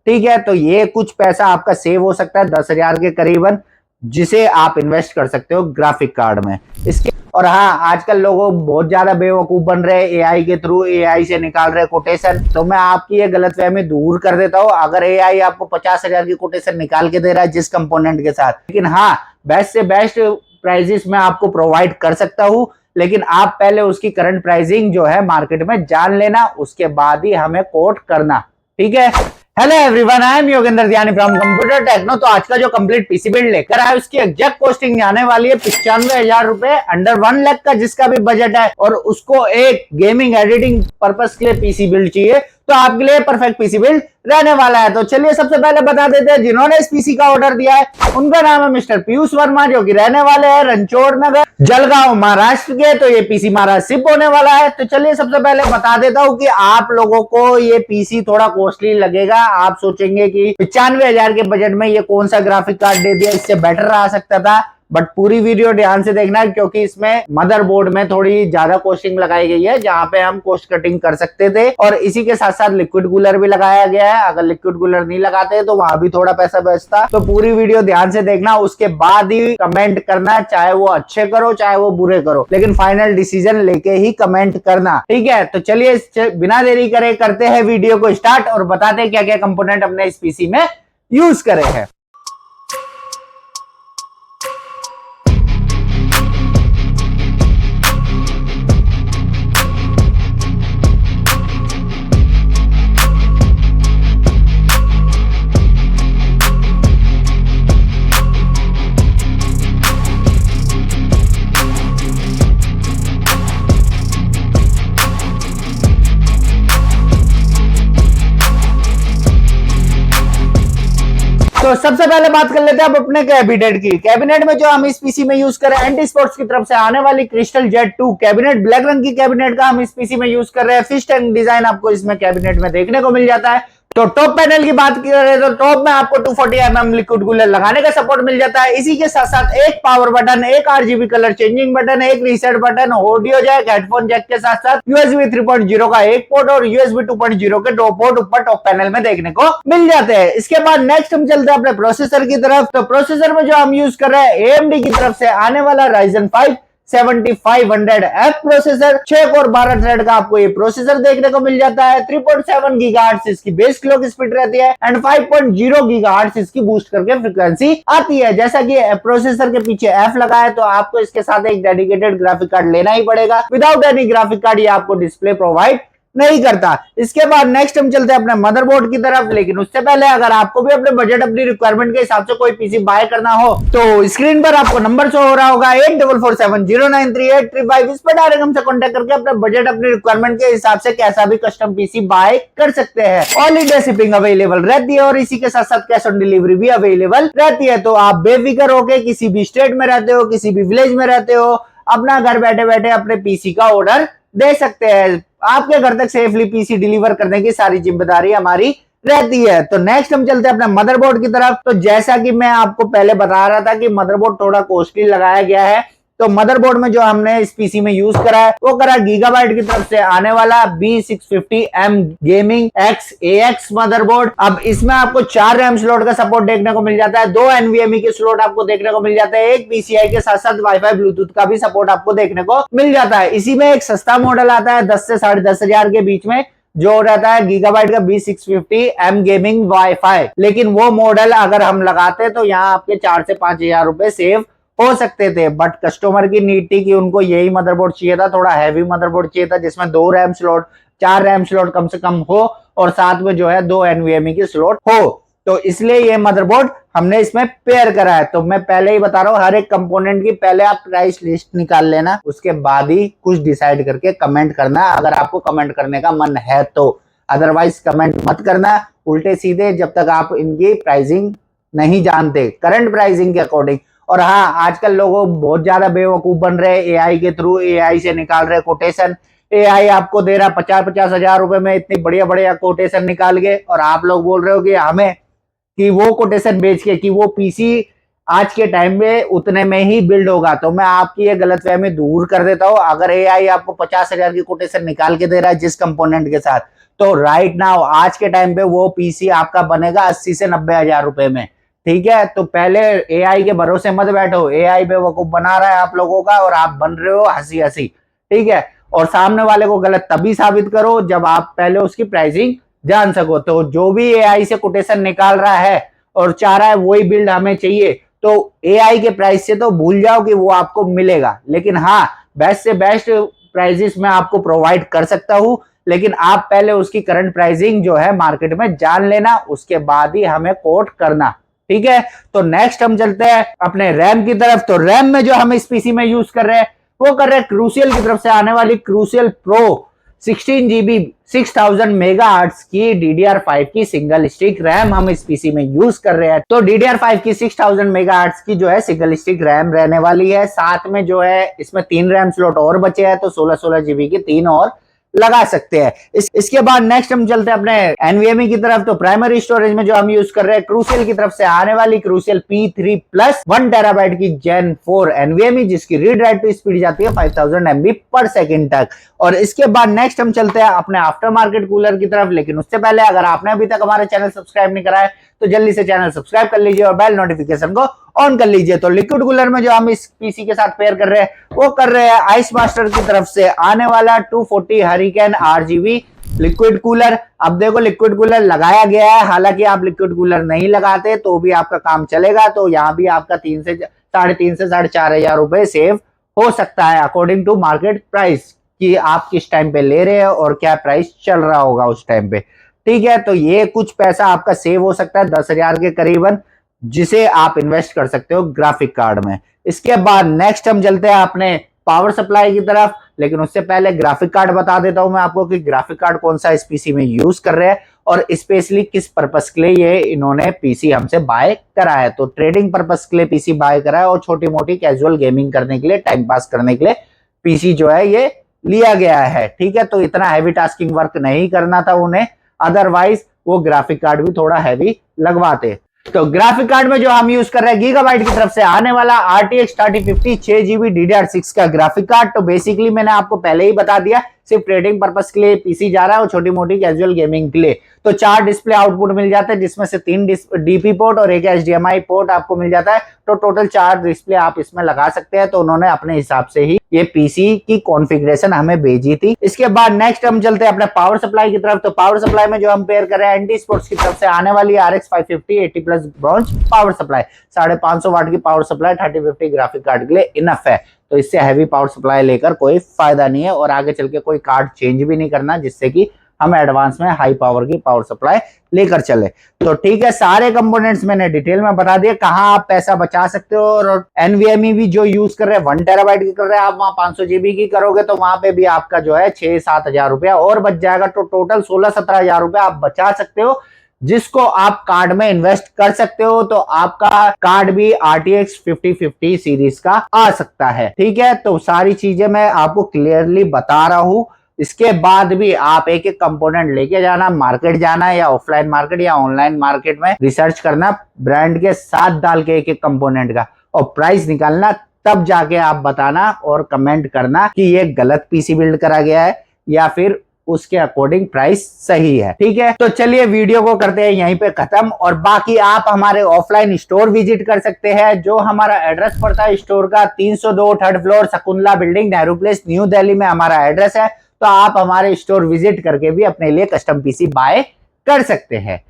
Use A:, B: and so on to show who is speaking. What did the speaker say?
A: ठीक है, तो ये कुछ पैसा आपका सेव हो सकता है 10,000 के करीबन, जिसे आप इन्वेस्ट कर सकते हो ग्राफिक कार्ड में। इसके और हाँ, आजकल लोग बहुत ज्यादा बेवकूफ बन रहे हैं, एआई के थ्रू एआई से निकाल रहे कोटेशन। तो मैं आपकी ये गलतफहमी दूर कर देता हूँ। अगर एआई आपको 50,000 की कोटेशन निकाल के दे रहा है जिस कंपोनेंट के साथ, लेकिन हाँ, बेस्ट से बेस्ट प्राइजेस मैं आपको प्रोवाइड कर सकता हूँ, लेकिन आप पहले उसकी करंट प्राइसिंग जो है मार्केट में जान लेना, उसके बाद ही हमें कोट करना। ठीक है। Hello everyone, I am Yogendra Dhyani from computer techno. तो आज का जो कंप्लीट पीसी बिल्ड लेकर आया उसकी एग्जैक्ट कॉस्टिंग आने वाली है 95,000 रुपए, अंडर 1 लाख का जिसका भी बजट है, और उसको एक गेमिंग एडिटिंग पर्पस के लिए पीसी बिल्ड चाहिए, तो आपके लिए परफेक्ट पीसी बिल्ड रहने वाला है। तो चलिए सबसे पहले बता देते हैं जिन्होंने इस पीसी का ऑर्डर दिया है। उनका नाम है मिस्टर पीयूष वर्मा, जो कि रहने वाले हैं रणछोड़ नगर, जलगांव, महाराष्ट्र के। तो ये पीसी हमारा शिप होने वाला है। तो चलिए सबसे पहले बता देता हूं कि आप लोगों को ये पीसी थोड़ा कॉस्टली लगेगा। आप सोचेंगे कि 95,000 के बजट में ये कौन सा ग्राफिक कार्ड दे दिया, इससे बेटर आ सकता था। बट पूरी वीडियो ध्यान से देखना, क्योंकि इसमें मदरबोर्ड में थोड़ी ज्यादा कॉस्टिंग लगाई गई है, जहां पे हम कॉस्ट कटिंग कर सकते थे। और इसी के साथ साथ लिक्विड कूलर भी लगाया गया है। अगर लिक्विड कूलर नहीं लगाते तो वहां भी थोड़ा पैसा बचता। तो पूरी वीडियो ध्यान से देखना, उसके बाद ही कमेंट करना, चाहे वो अच्छे करो चाहे वो बुरे करो, लेकिन फाइनल डिसीजन लेके ही कमेंट करना। ठीक है। तो चलिए बिना देरी करे करते हैं वीडियो को स्टार्ट और बताते हैं क्या क्या कंपोनेंट हमने इस पीसी में यूज करे हैं। तो सबसे पहले बात कर लेते हैं अब अपने कैबिनेट की। कैबिनेट में जो हम इस पीसी में यूज कर रहे हैं, एंटी स्पोर्ट्स की तरफ से आने वाली क्रिस्टल जेट 2 कैबिनेट, ब्लैक रंग की कैबिनेट का हम इस पीसी में यूज कर रहे हैं। फिश टैंक डिजाइन आपको इसमें कैबिनेट में देखने को मिल जाता है। तो टॉप पैनल की बात करें तो टॉप में आपको 240 mm लिक्विड कूलर लगाने का सपोर्ट मिल जाता है। इसी के साथ साथ एक पावर बटन, एक RGB कलर चेंजिंग बटन, एक reset button, audio jack, headphone jack के साथ साथ USB 3.0 का एक पोर्ट और USB 2.0 के 2 पोर्ट ऊपर टॉप पैनल में देखने को मिल जाते हैं। इसके बाद नेक्स्ट हम चलते हैं अपने प्रोसेसर की तरफ। तो प्रोसेसर में जो हम यूज कर रहे हैं AMD की तरफ से आने वाला Ryzen 5 7500F processor, 6 core 12 thread का आपको ये प्रोसेसर देखने को मिल जाता है। 3.7 गीगाहर्ट्ज इसकी बेस क्लॉक स्पीड रहती है एंड 5.0 गीगाहर्ट्ज इसकी बूस्ट करके फ्रीक्वेंसी आती है। जैसा कि प्रोसेसर के पीछे F लगा है, तो आपको इसके साथ एक डेडिकेटेड ग्राफिक कार्ड लेना ही पड़ेगा। विदाउट एनी ग्राफिक कार्ड ये आपको डिस्प्ले प्रोवाइड नहीं करता। इसके बाद नेक्स्ट हम चलते हैं अपने मदरबोर्ड की तरफ, लेकिन उससे पहले अगर आपको भी अपने बजट, अपनी रिक्वायरमेंट के हिसाब से कोई पीसी बाय करना हो, तो स्क्रीन पर आपको नंबर शो हो रहा होगा 8447093835। इस पर डायरेक्ट हमसे कांटेक्ट करके अपने बजट, अपनी रिक्वायरमेंट के हिसाब से कैसा भी कस्टम पीसी बाय कर सकते हैं। ऑल इंडिया शिपिंग अवेलेबल रहती है और इसी के साथ साथ कैश ऑन डिलीवरी भी अवेलेबल रहती है। तो आप बेफिक्र होके किसी भी स्टेट में रहते हो, किसी भी विलेज में रहते हो, अपना घर बैठे बैठे अपने पीसी का ऑर्डर दे सकते हैं। आपके घर तक सेफली पीसी डिलीवर करने की सारी जिम्मेदारी हमारी रहती है। तो नेक्स्ट हम चलते हैं अपने मदरबोर्ड की तरफ। तो जैसा कि मैं आपको पहले बता रहा था कि मदरबोर्ड थोड़ा कॉस्टली लगाया गया है, तो मदरबोर्ड में जो हमने इस पीसी में यूज करा है वो करा गीगाबाइट की तरफ से आने वाला B650M गेमिंग XAX मदरबोर्ड। अब इसमें आपको 4 रैम स्लॉट का सपोर्ट देखने को मिल जाता है, 2 NVMe के स्लॉट आपको देखने को मिल जाता है, एक PCI के साथ साथ वाईफाई ब्लूटूथ का भी सपोर्ट आपको देखने को मिल जाता है। इसी में एक सस्ता मॉडल आता है 10 से 10,500 के बीच में, जो रहता है गीगाबाइट का B650M गेमिंग वाईफाई। लेकिन वो मॉडल अगर हम लगाते तो यहाँ आपके 4 से 5,000 रुपए सेव हो सकते थे। बट कस्टमर की नीड थी कि उनको यही मदरबोर्ड चाहिए था, थोड़ा हैवी मदरबोर्ड चाहिए था जिसमें 2 रैम स्लॉट, 4 रैम स्लॉट कम से कम हो और साथ में जो है 2 NVMe की स्लॉट हो। तो इसलिए ये मदरबोर्ड हमने इसमें पेयर करा है। तो मैं पहले ही बता रहा हूँ, हर एक कंपोनेंट की पहले आप प्राइस लिस्ट निकाल लेना, उसके बाद ही कुछ डिसाइड करके कमेंट करना, अगर आपको कमेंट करने का मन है तो। अदरवाइज कमेंट मत करना उल्टे सीधे, जब तक आप इनकी प्राइसिंग नहीं जानते करंट प्राइसिंग के अकॉर्डिंग। और हाँ, आजकल लोग बहुत ज्यादा बेवकूफ बन रहे हैं, एआई के थ्रू एआई से निकाल रहे कोटेशन। एआई आपको दे रहा 50-50 हजार रुपए में इतनी बढ़िया बढ़िया कोटेशन निकाल के, और आप लोग बोल रहे हो कि हमें कि वो कोटेशन बेच के कि वो पीसी आज के टाइम में उतने में ही बिल्ड होगा। तो मैं आपकी ये गलतफहमी दूर कर देता हूँ। अगर एआई आपको 50,000 की कोटेशन निकाल के दे रहा है जिस कंपोनेंट के साथ, तो राइट नाउ आज के टाइम पे वो पीसी आपका बनेगा 80 से 90 हजार रुपए में। ठीक है, तो पहले एआई के भरोसे मत बैठो, एआई बेवकूफ बना रहा है आप लोगों का और आप बन रहे हो हंसी हंसी। ठीक है, और सामने वाले को गलत तभी साबित करो जब आप पहले उसकी प्राइसिंग जान सको। तो जो भी एआई से कोटेशन निकाल रहा है और चाह रहा है वही बिल्ड हमें चाहिए, तो एआई के प्राइस से तो भूल जाओ कि वो आपको मिलेगा। लेकिन हाँ, बेस्ट से बेस्ट प्राइजेस मैं आपको प्रोवाइड कर सकता हूं, लेकिन आप पहले उसकी करंट प्राइसिंग जो है मार्केट में जान लेना, उसके बाद ही हमें कोट करना। ठीक है, तो नेक्स्ट हम चलते हैं अपने रैम की तरफ। तो रैम में जो हम इस पीसी में यूज कर रहे हैं वो कर रहे हैं क्रूसियल की तरफ से आने वाली क्रूसियल प्रो 16 GB 6000 मेगाहर्ट्ज की DDR5 की सिंगल स्टिक रैम हम इस पीसी में यूज कर रहे हैं। तो DDR5 की 6000 मेगाहर्ट्ज की जो है सिंगल स्टिक रैम रहने वाली है। साथ में जो है इसमें 3 रैम स्लॉट और बचे हैं, तो 16 GB की 3 और लगा सकते हैं। इसके बाद नेक्स्ट हम चलते हैं अपने एनवीएमई की तरफ। तो प्राइमरी स्टोरेज में जो हम यूज कर रहे हैं क्रूसियल की तरफ से आने वाली क्रूसियल P3 प्लस 1 टेराबाइट की Gen 4 एनवीएमई, जिसकी रीड राइट की स्पीड जाती है 5000 MB पर सेकंड तक। और इसके बाद नेक्स्ट हम चलते हैं अपने आफ्टर मार्केट कूलर की तरफ। लेकिन उससे पहले अगर आपने अभी तक हमारे चैनल सब्सक्राइब नहीं करा है तो जल्दी से चैनल सब्सक्राइब कर लीजिए और बेल नोटिफिकेशन को ऑन कर लीजिए। तो लिक्विड कूलर में जो हम इस पीसी के साथ पेयर कर रहे हैं वो कर रहे हैं आइस मास्टर की तरफ से आने वाला 240 हरिकेन RGB लिक्विड कूलर। अब देखो लिक्विड कूलर लगाया गया है, हालांकि आप लिक्विड कूलर नहीं लगाते तो भी आपका काम चलेगा। तो यहाँ भी आपका 3 से 3.5 से 4.5 हजार रुपए सेव हो सकता है अकॉर्डिंग टू मार्केट प्राइस, कि आप किस टाइम पे ले रहे हैं और क्या प्राइस चल रहा होगा उस टाइम पे। ठीक है, तो ये कुछ पैसा आपका सेव हो सकता है 10,000 के करीबन, जिसे आप इन्वेस्ट कर सकते हो ग्राफिक कार्ड में। इसके बाद नेक्स्ट हम चलते हैं अपने पावर सप्लाई की तरफ। लेकिन उससे पहले ग्राफिक कार्ड बता देता हूं मैं आपको कि ग्राफिक कार्ड कौन सा इस पीसी में यूज कर रहे हैं और स्पेशली किस पर्पस के लिए ये इन्होंने पीसी हमसे बाय करा है। तो ट्रेडिंग पर्पस के लिए पीसी बाय करा है और छोटी मोटी कैजुअल गेमिंग करने के लिए, टाइम पास करने के लिए पीसी जो है ये लिया गया है। ठीक है, तो इतना हैवी टास्किंग वर्क नहीं करना था उन्हें, अदरवाइज वो ग्राफिक कार्ड भी थोड़ा हैवी लगवाते। तो ग्राफिक कार्ड में जो हम यूज कर रहे हैं गीगाबाइट की तरफ से आने वाला RTX 3050 6GB DDR6 का ग्राफिक कार्ड। तो बेसिकली मैंने आपको पहले ही बता दिया, सिर्फ ट्रेडिंग पर्पस के लिए पीसी जा रहा है और छोटी मोटी कैजुअल गेमिंग के लिए। तो 4 डिस्प्ले आउटपुट मिल जाते हैं, जिसमें से 3 DP पोर्ट और एक HDMI पोर्ट आपको मिल जाता है। तो टोटल 4 डिस्प्ले आप इसमें लगा सकते हैं। तो उन्होंने अपने हिसाब से ही ये पीसी की कॉन्फ़िगरेशन हमें भेजी थी। इसके बाद नेक्स्ट हम चलते हैं अपने पावर सप्लाई की तरफ। तो पावर सप्लाई में जो हम पेयर कर रहे हैं एंटी स्पोर्ट्स की तरफ से आने वाली RX 550 80 plus bronze power supply. 550 वाट की पावर सप्लाई 3050 ग्राफिक कार्ड के लिए इनफ है। तो इससे हैवी पावर सप्लाई लेकर कोई फायदा नहीं है और आगे चल के कोई कार्ड चेंज भी नहीं करना, जिससे कि हम एडवांस में हाई पावर की पावर सप्लाई लेकर चले। तो ठीक है, सारे कंपोनेंट्स मैंने डिटेल में बता दिए कहां आप पैसा बचा सकते हो। और एनवीएमई भी जो यूज कर रहे हैं 1 टेराबाइट की कर रहे हैं, आप वहां 500 GB की करोगे तो वहां पे भी आपका जो है 6-7 हजार रुपया और बच जाएगा। तो टोटल 16-17 हजार रुपया आप बचा सकते हो, जिसको आप कार्ड में इन्वेस्ट कर सकते हो। तो आपका कार्ड भी RTX 5050 सीरीज का आ सकता है। ठीक है, तो सारी चीजें मैं आपको क्लियरली बता रहा हूं। इसके बाद भी आप एक एक कंपोनेंट लेके जाना, मार्केट जाना या ऑफलाइन मार्केट या ऑनलाइन मार्केट में रिसर्च करना ब्रांड के साथ डाल के एक एक कंपोनेंट का और प्राइस निकालना, तब जाके आप बताना और कमेंट करना कि ये गलत पीसी बिल्ड करा गया है या फिर उसके अकॉर्डिंग प्राइस सही है। ठीक है, तो चलिए वीडियो को करते हैं यहीं पे खत्म। और बाकी आप हमारे ऑफलाइन स्टोर विजिट कर सकते हैं, जो हमारा एड्रेस पड़ता है स्टोर का 302 third floor Shakuntala building, Nehru place, new Delhi में हमारा एड्रेस है। तो आप हमारे स्टोर विजिट करके भी अपने लिए कस्टम पीसी बाय कर सकते हैं।